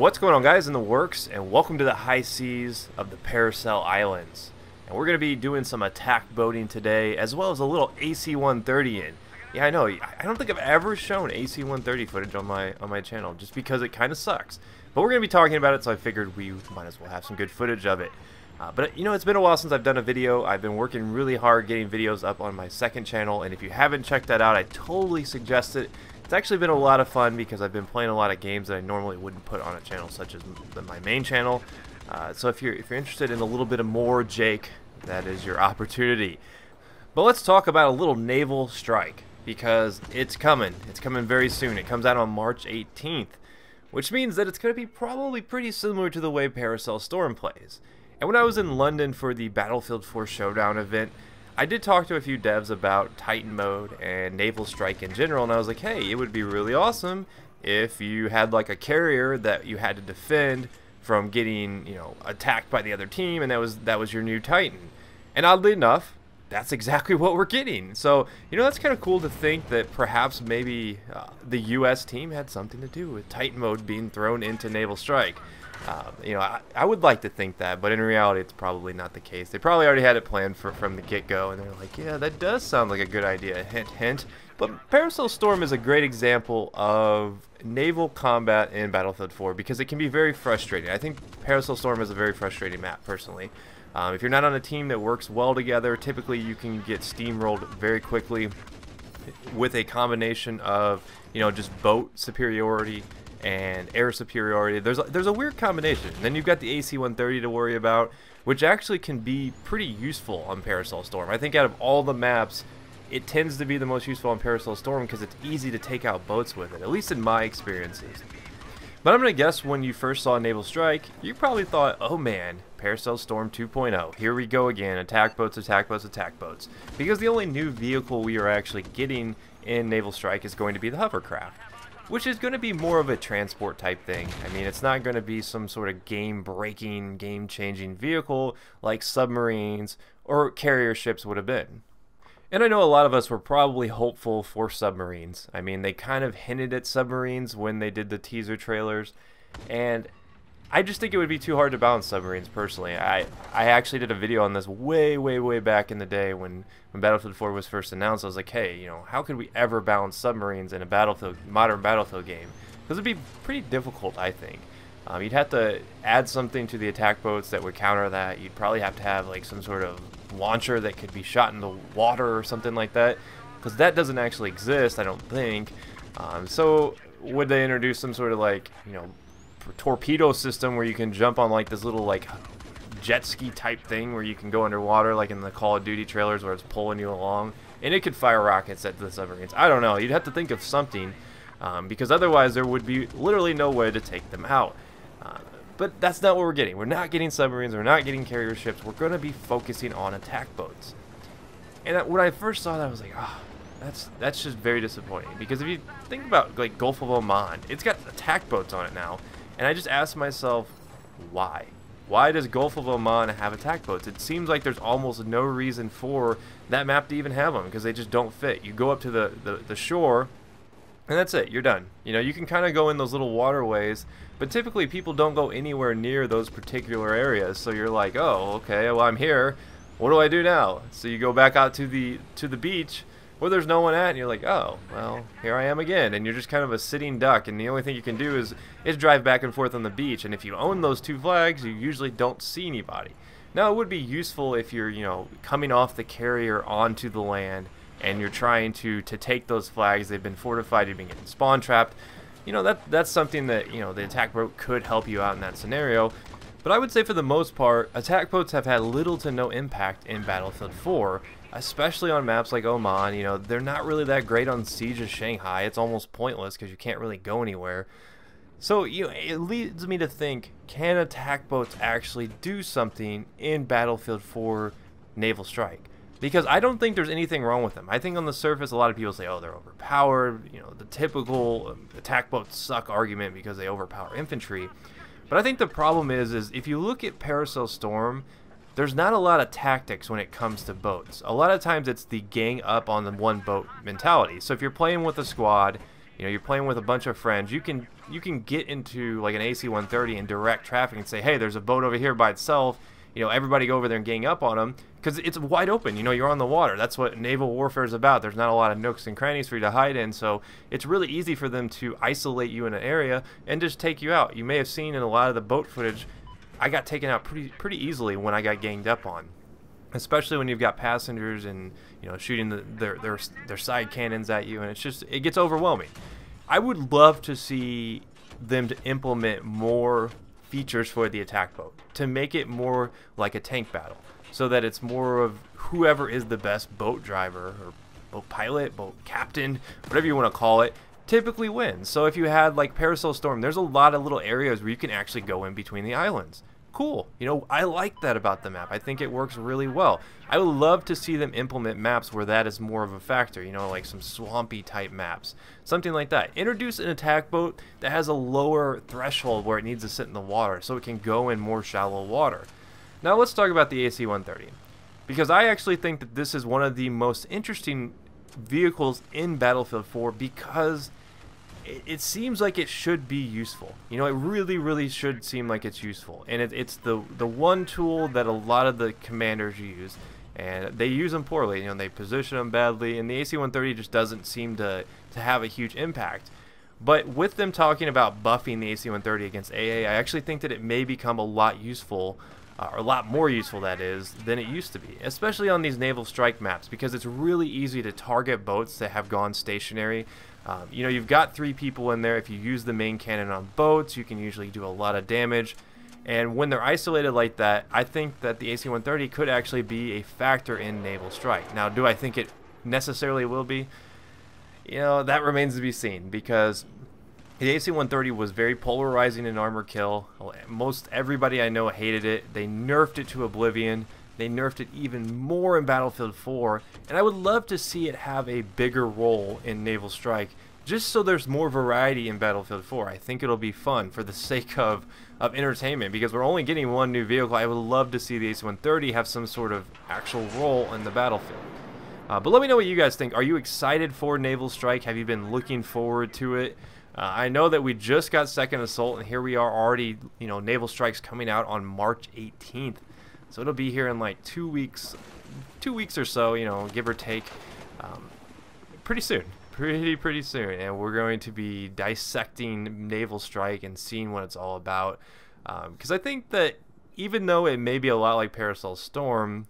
What's going on, guys, in the works, and welcome to the high seas of the Paracel Islands. And we're going to be doing some attack boating today, as well as a little AC-130 in. Yeah, I know, I don't think I've ever shown AC-130 footage on my channel, just because it kind of sucks. But we're going to be talking about it, so I figured we might as well have some good footage of it. But you know, it's been a while since I've done a video. I've been working really hard getting videos up on my second channel, and if you haven't checked that out, I totally suggest it. It's actually been a lot of fun because I've been playing a lot of games that I normally wouldn't put on a channel such as my main channel. So if you're interested in a little bit of more Jake, that is your opportunity. But let's talk about a little naval strike, because it's coming. It's coming very soon. It comes out on March 18th, which means that it's going to be probably pretty similar to the way Paracel Storm plays. And when I was in London for the Battlefield 4 Showdown event, I did talk to a few devs about Titan mode and Naval Strike in general, and I was like, hey, it would be really awesome if you had like a carrier that you had to defend from getting, you know, attacked by the other team, and that was your new Titan. And oddly enough, that's exactly what we're getting. So, you know, that's kind of cool to think that perhaps maybe the US team had something to do with Titan mode being thrown into Naval Strike. You know, I would like to think that, but in reality, it's probably not the case. They probably already had it planned from the get-go, and they're like, yeah, that does sound like a good idea, hint, hint. But Paracel Storm is a great example of naval combat in Battlefield 4 because it can be very frustrating. I think Paracel Storm is a very frustrating map, personally. If you're not on a team that works well together, typically you can get steamrolled very quickly with a combination of, you know, just boat superiority and air superiority. There's a weird combination. And then you've got the AC-130 to worry about, which actually can be pretty useful on Paracel Storm. I think out of all the maps, it tends to be the most useful on Paracel Storm because it's easy to take out boats with it, at least in my experiences. But I'm going to guess when you first saw Naval Strike, you probably thought, oh man, Paracel Storm 2.0, here we go again, attack boats, attack boats, attack boats. Because the only new vehicle we are actually getting in Naval Strike is going to be the hovercraft, which is going to be more of a transport type thing. I mean, it's not going to be some sort of game-breaking, game-changing vehicle like submarines or carrier ships would have been. And I know a lot of us were probably hopeful for submarines. I mean, they kind of hinted at submarines when they did the teaser trailers, and I just think it would be too hard to balance submarines personally. I actually did a video on this way back in the day when Battlefield 4 was first announced. I was like, hey, you know, how could we ever balance submarines in a modern Battlefield game? Because it'd be pretty difficult, I think. You'd have to add something to the attack boats that would counter that. You'd probably have to have like some sort of launcher that could be shot in the water or something like that, because that doesn't actually exist, I don't think. So would they introduce some sort of like, you know, torpedo system where you can jump on like this little like jet ski type thing where you can go underwater like in the Call of Duty trailers where it's pulling you along and it could fire rockets at the submarines? I don't know, you'd have to think of something, because otherwise there would be literally no way to take them out. But that's not what we're getting. We're not getting submarines, we're not getting carrier ships, we're going to be focusing on attack boats. And when I first saw that, I was like, oh, that's just very disappointing, because if you think about like Gulf of Oman, it's got attack boats on it now. And I just asked myself, why? Why does Gulf of Oman have attack boats? It seems like there's almost no reason for that map to even have them, because they just don't fit. You go up to the shore, and that's it. You're done. You know, you can kind of go in those little waterways, but typically people don't go anywhere near those particular areas. So you're like, oh, okay, well, I'm here. What do I do now? So you go back out to the beach, where there's no one at, and you're like, oh, well, here I am again. And you're just kind of a sitting duck, and the only thing you can do is drive back and forth on the beach. And if you own those two flags, you usually don't see anybody. Now, it would be useful if you're, you know, coming off the carrier onto the land, and you're trying to take those flags. They've been fortified, you've been getting spawn trapped. You know, that's something that, you know, the attack boat could help you out in that scenario. But I would say for the most part, attack boats have had little to no impact in Battlefield 4, especially on maps like Oman. You know, they're not really that great on Siege of Shanghai. It's almost pointless because you can't really go anywhere. So, you know, it leads me to think, can attack boats actually do something in Battlefield 4 Naval Strike? Because I don't think there's anything wrong with them. I think on the surface, a lot of people say, oh, they're overpowered. You know, the typical attack boats suck argument because they overpower infantry. But I think the problem is if you look at Paracel Storm, there's not a lot of tactics when it comes to boats. A lot of times it's the gang up on the one boat mentality. So if you're playing with a squad, You know, you're playing with a bunch of friends. You can get into like an AC-130 and direct traffic and say, hey, there's a boat over here by itself. You know, everybody go over there and gang up on them because it's wide open. You know, you're on the water. That's what naval warfare is about. There's not a lot of nooks and crannies for you to hide in, so it's really easy for them to isolate you in an area and just take you out. You may have seen in a lot of the boat footage, I got taken out pretty easily when I got ganged up on, especially when you've got passengers and, you know, shooting their side cannons at you, and it gets overwhelming. I would love to see them to implement more features for the attack boat to make it more like a tank battle, so that it's more of whoever is the best boat driver or boat pilot, boat captain, whatever you want to call it, typically wins. So if you had like Parasol Storm, there's a lot of little areas where you can actually go in between the islands. Cool. You know, I like that about the map. I think it works really well. I would love to see them implement maps where that is more of a factor, you know, like some swampy type maps, something like that. Introduce an attack boat that has a lower threshold where it needs to sit in the water so it can go in more shallow water. Now let's talk about the AC-130, because I actually think that this is one of the most interesting vehicles in Battlefield 4 because it seems like it should be useful. You know, it really should seem like it's useful, and it's the one tool that a lot of the commanders use, and they use them poorly. You know, they position them badly, and the AC-130 just doesn't seem to have a huge impact. But with them talking about buffing the AC-130 against AA, I actually think that it may become a lot useful, or a lot more useful, that is, than it used to be, especially on these naval strike maps, because it's really easy to target boats that have gone stationary. You know, you've got 3 people in there. If you use the main cannon on boats, you can usually do a lot of damage. And when they're isolated like that, I think that the AC-130 could actually be a factor in naval strike. Now, do I think it necessarily will be? You know, that remains to be seen, because the AC-130 was very polarizing in armor kill. Most everybody I know hated it. They nerfed it to oblivion. They nerfed it even more in Battlefield 4, and I would love to see it have a bigger role in Naval Strike, just so there's more variety in Battlefield 4. I think it'll be fun for the sake of entertainment, because we're only getting one new vehicle. I would love to see the AC-130 have some sort of actual role in the battlefield. But let me know what you guys think. Are you excited for Naval Strike? Have you been looking forward to it? I know that we just got Second Assault, and here we are already, you know, Naval Strike's coming out on March 18th. So it'll be here in like 2 weeks or so, you know, give or take, pretty soon, pretty soon. And we're going to be dissecting Naval Strike and seeing what it's all about. Because I think that even though it may be a lot like Parasol Storm,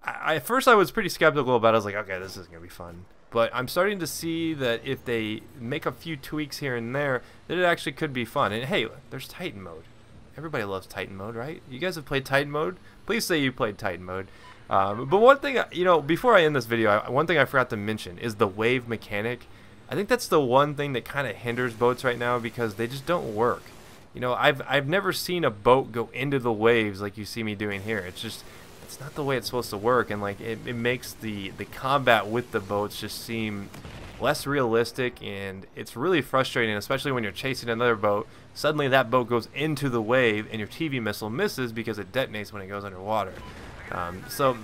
at first I was pretty skeptical about it. I was like, okay, this is going to be fun. But I'm starting to see that if they make a few tweaks here and there, that it actually could be fun. And hey, there's Titan mode. Everybody loves Titan mode, right? You guys have played Titan mode? Please say you played Titan mode. But one thing, you know, before I end this video, one thing I forgot to mention is the wave mechanic. I think that's the one thing that kind of hinders boats right now, because they just don't work. You know, I've never seen a boat go into the waves like you see me doing here. It's not the way it's supposed to work, and like it makes the combat with the boats just seem less realistic, and it's really frustrating, especially when you're chasing another boat. Suddenly that boat goes into the wave and your TV missile misses because it detonates when it goes underwater. So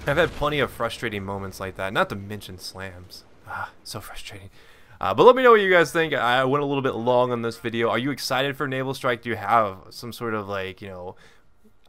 I've had plenty of frustrating moments like that, not to mention slams. So frustrating. But let me know what you guys think. I went a little bit long on this video. Are you excited for Naval Strike? Do you have some sort of, like, you know,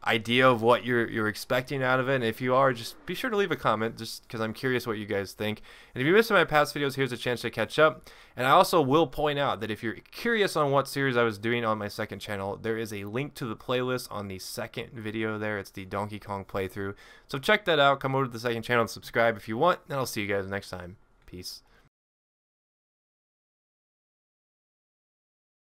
idea of what you're expecting out of it? And if you are, just be sure to leave a comment, just because I'm curious what you guys think. And if you missed my past videos, here's a chance to catch up. And I also will point out that if you're curious on what series I was doing on my second channel, there is a link to the playlist on the second video there. It's the Donkey Kong playthrough. So check that out. Come over to the second channel and subscribe if you want, and I'll see you guys next time. Peace.